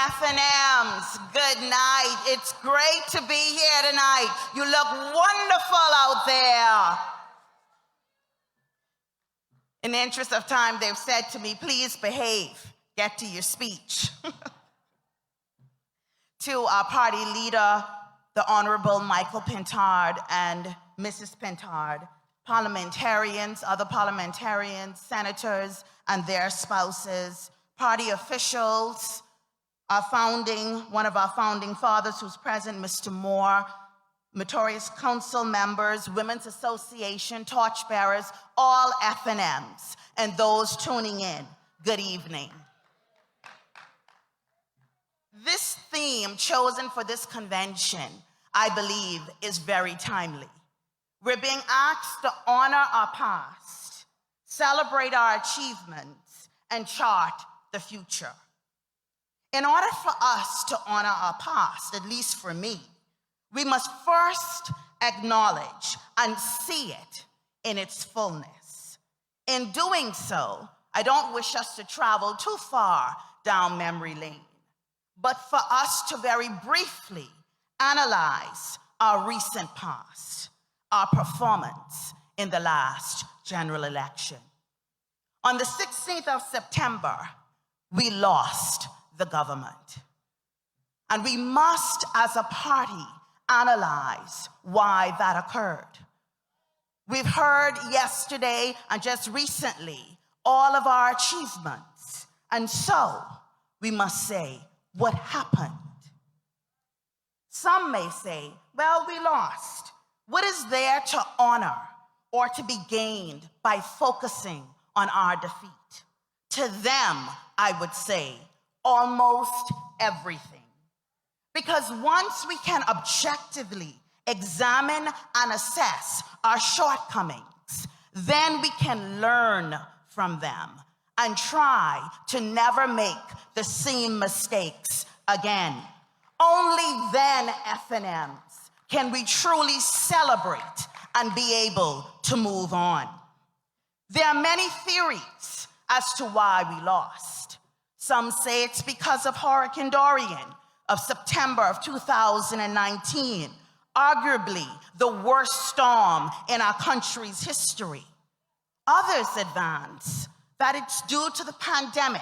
FNMs, good night. It's great to be here tonight. You look wonderful out there. In the interest of time, they've said to me, please behave, get to your speech. To our party leader, the Honorable Michael Pintard and Mrs. Pintard, parliamentarians, other parliamentarians, senators and their spouses, party officials, one of our founding fathers who's present, Mr. Moore, Notorious Council members, Women's Association, torchbearers, all FNMs, and those tuning in, good evening. This theme chosen for this convention, I believe, is very timely. We're being asked to honor our past, celebrate our achievements, and chart the future. In order for us to honor our past, at least for me, we must first acknowledge and see it in its fullness. In doing so, I don't wish us to travel too far down memory lane, but for us to very briefly analyze our recent past, our performance in the last general election. On the 16th of September, we lost the government. And we must, as a party, analyze why that occurred. We've heard yesterday and just recently all of our achievements. And so we must say, what happened? Some may say, well, we lost. What is there to honor or to be gained by focusing on our defeat? To them, I would say, almost everything. Because once we can objectively examine and assess our shortcomings, then we can learn from them and try to never make the same mistakes again. Only then, FNMs, can we truly celebrate and be able to move on. There are many theories as to why we lost. Some say it's because of Hurricane Dorian of September of 2019, arguably the worst storm in our country's history. Others advance that it's due to the pandemic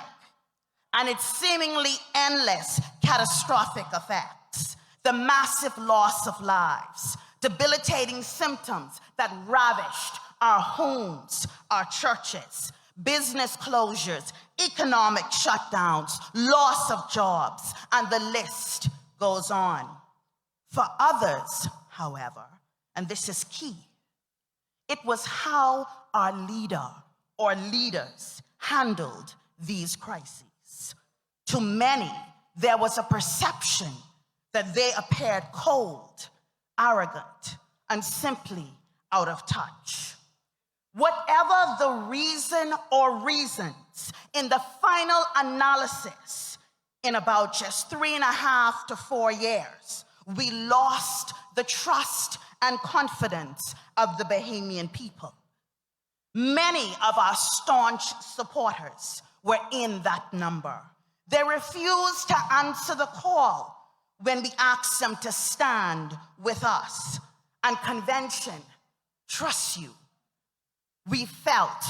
and its seemingly endless catastrophic effects, the massive loss of lives, debilitating symptoms that ravished our homes, our churches, business closures, economic shutdowns, loss of jobs, and the list goes on. For others, however, and this is key, it was how our leader or leaders handled these crises. To many, there was a perception that they appeared cold, arrogant, and simply out of touch. Whatever the reason or reasons, in the final analysis, in about just 3.5 to 4 years, we lost the trust and confidence of the Bahamian people. Many of our staunch supporters were in that number. They refused to answer the call when we asked them to stand with us. And convention, trust you, we felt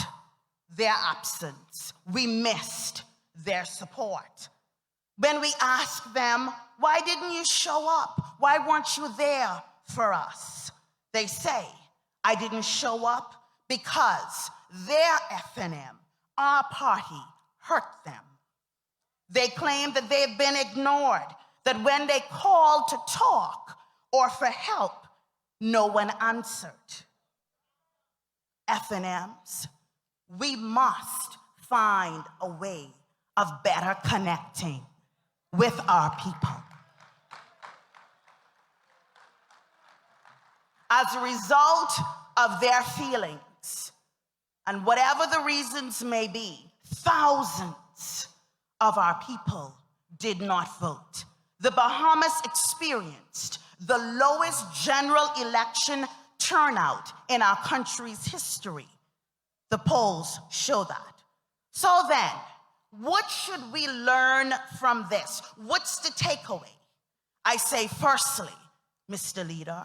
their absence. We missed their support. When we asked them, why didn't you show up? Why weren't you there for us? They say, I didn't show up because their FNM, our party, hurt them. They claim that they've been ignored, that when they called to talk or for help, no one answered. FNMs, we must find a way of better connecting with our people. As a result of their feelings, and whatever the reasons may be, thousands of our people did not vote. The Bahamas experienced the lowest general election turnout in our country's history. The polls show that. So then, What should we learn from this? What's the takeaway? I say, firstly, Mr. Leader,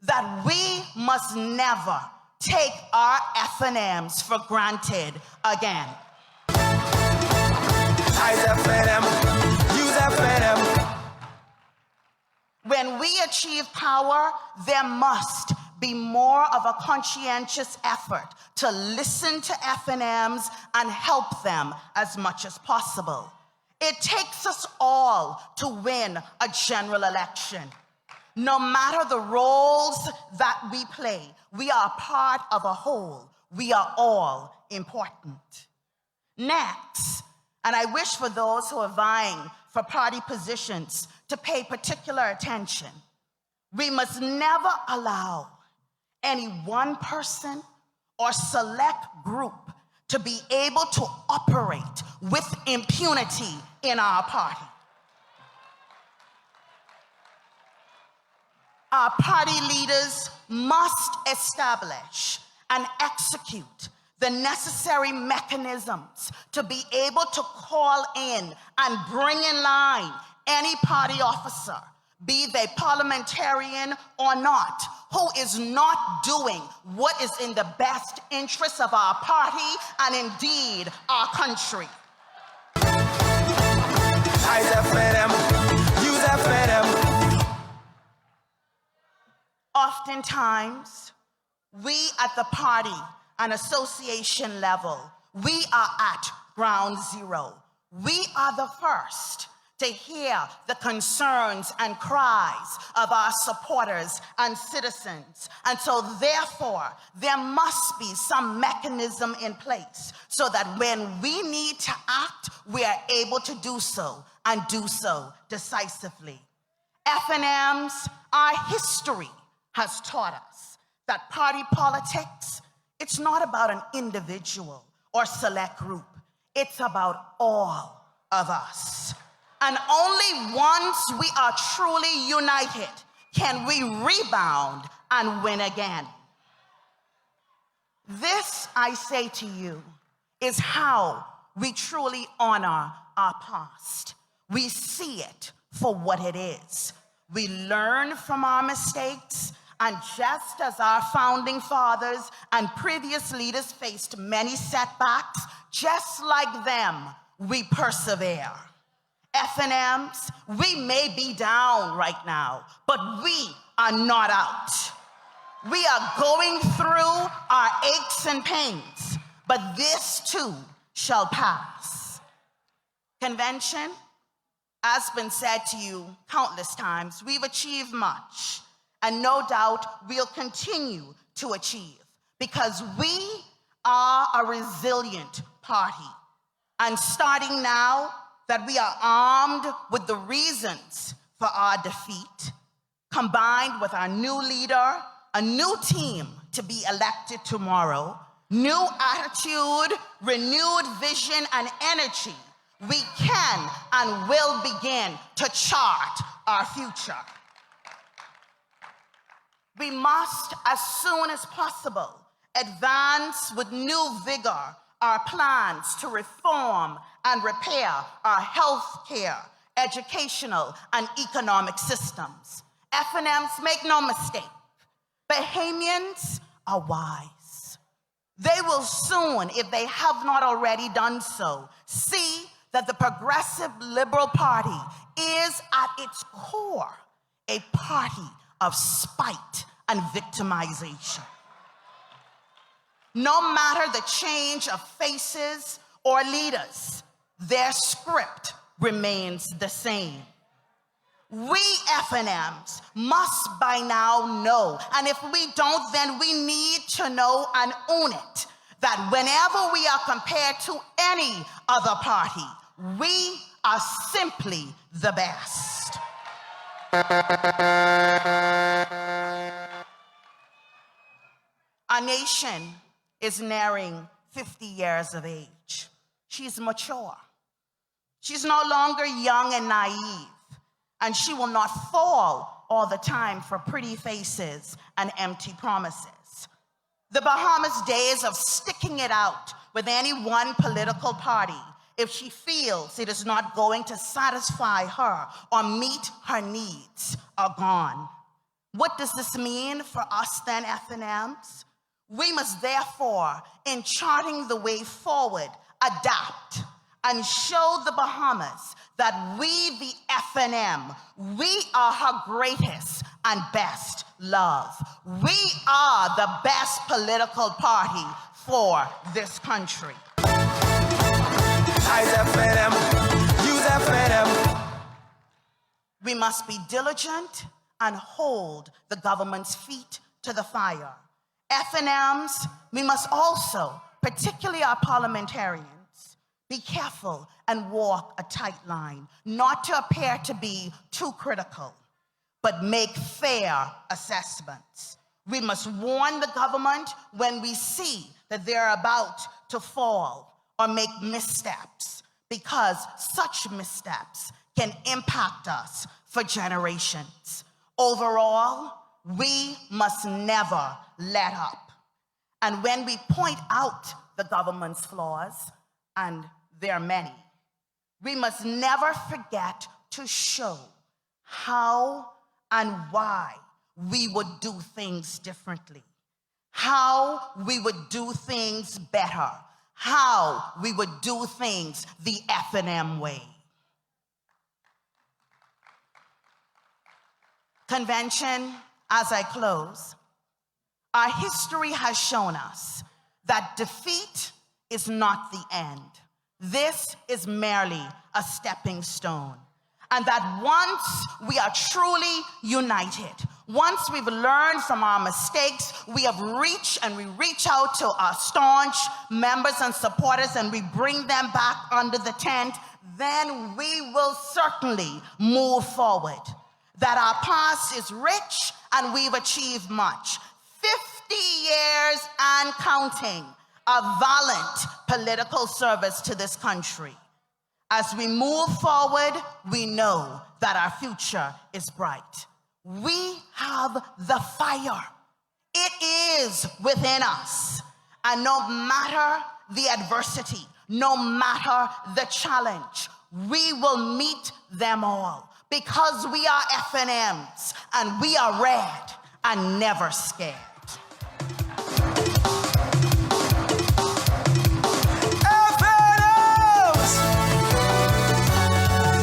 that we must never take our FNMs for granted again. Eyes FNM, use FNM. When we achieve power, there must be more of a conscientious effort to listen to FNMs and help them as much as possible. It takes us all to win a general election. No matter the roles that we play, we are part of a whole. We are all important. Next, and I wish for those who are vying for party positions to pay particular attention, we must never allow any one person or select group to be able to operate with impunity in our party. Our party leaders must establish and execute the necessary mechanisms to be able to call in and bring in line any party officer, be they parliamentarian or not, who is not doing what is in the best interest of our party and indeed our country. Eyes FNM, use FNM. Oftentimes, we at the party and association level, we are at ground zero. We are the first to hear the concerns and cries of our supporters and citizens. And so therefore, there must be some mechanism in place so that when we need to act, we are able to do so and do so decisively. FNMs, our history has taught us that party politics, it's not about an individual or select group. It's about all of us. And only once we are truly united can we rebound and win again. This, I say to you, is how we truly honor our past. We see it for what it is. We learn from our mistakes, and just as our founding fathers and previous leaders faced many setbacks, just like them, we persevere. FNMs, we may be down right now, but we are not out. We are going through our aches and pains, but this too shall pass. Convention, as been said to you countless times, we've achieved much, and no doubt we'll continue to achieve because we are a resilient party. And starting now that we are armed with the reasons for our defeat, combined with our new leader, a new team to be elected tomorrow, new attitude, renewed vision, and energy, we can and will begin to chart our future. We must, as soon as possible, advance with new vigor our plans to reform and repair our healthcare, educational, and economic systems. FNMs, make no mistake, Bahamians are wise. They will soon, if they have not already done so, see that the Progressive Liberal Party is at its core a party of spite and victimization. No matter the change of faces or leaders, their script remains the same. We FNMs must by now know, and if we don't, then we need to know and own it, that whenever we are compared to any other party, we are simply the best. Our nation is nearing 50 years of age. She's mature. She's no longer young and naive, and she will not fall all the time for pretty faces and empty promises. The Bahamas' days of sticking it out with any one political party if she feels it is not going to satisfy her or meet her needs, are gone. What does this mean for us then, FNMs? We must therefore, in charting the way forward, adapt and show the Bahamas that we, the FNM, we are her greatest and best love. We are the best political party for this country. Eyes FNM, use FNM. We must be diligent and hold the government's feet to the fire. FNMs, we must also, particularly our parliamentarians, be careful and walk a tight line, not to appear to be too critical, but make fair assessments. We must warn the government when we see that they're about to fall or make missteps, because such missteps can impact us for generations. Overall, we must never let up. And when we point out the government's flaws, and there are many, we must never forget to show how and why we would do things differently, how we would do things better, how we would do things the FNM way. Convention, as I close, our history has shown us that defeat is not the end. This is merely a stepping stone. And that once we are truly united, once we've learned from our mistakes, we have reached and we reach out to our staunch members and supporters and we bring them back under the tent, then we will certainly move forward. That our past is rich and we've achieved much. 50 years and counting of valiant political service to this country. As we move forward, we know that our future is bright. We have the fire. It is within us. And no matter the adversity, no matter the challenge, we will meet them all because we are FNMs and we are red and never scared.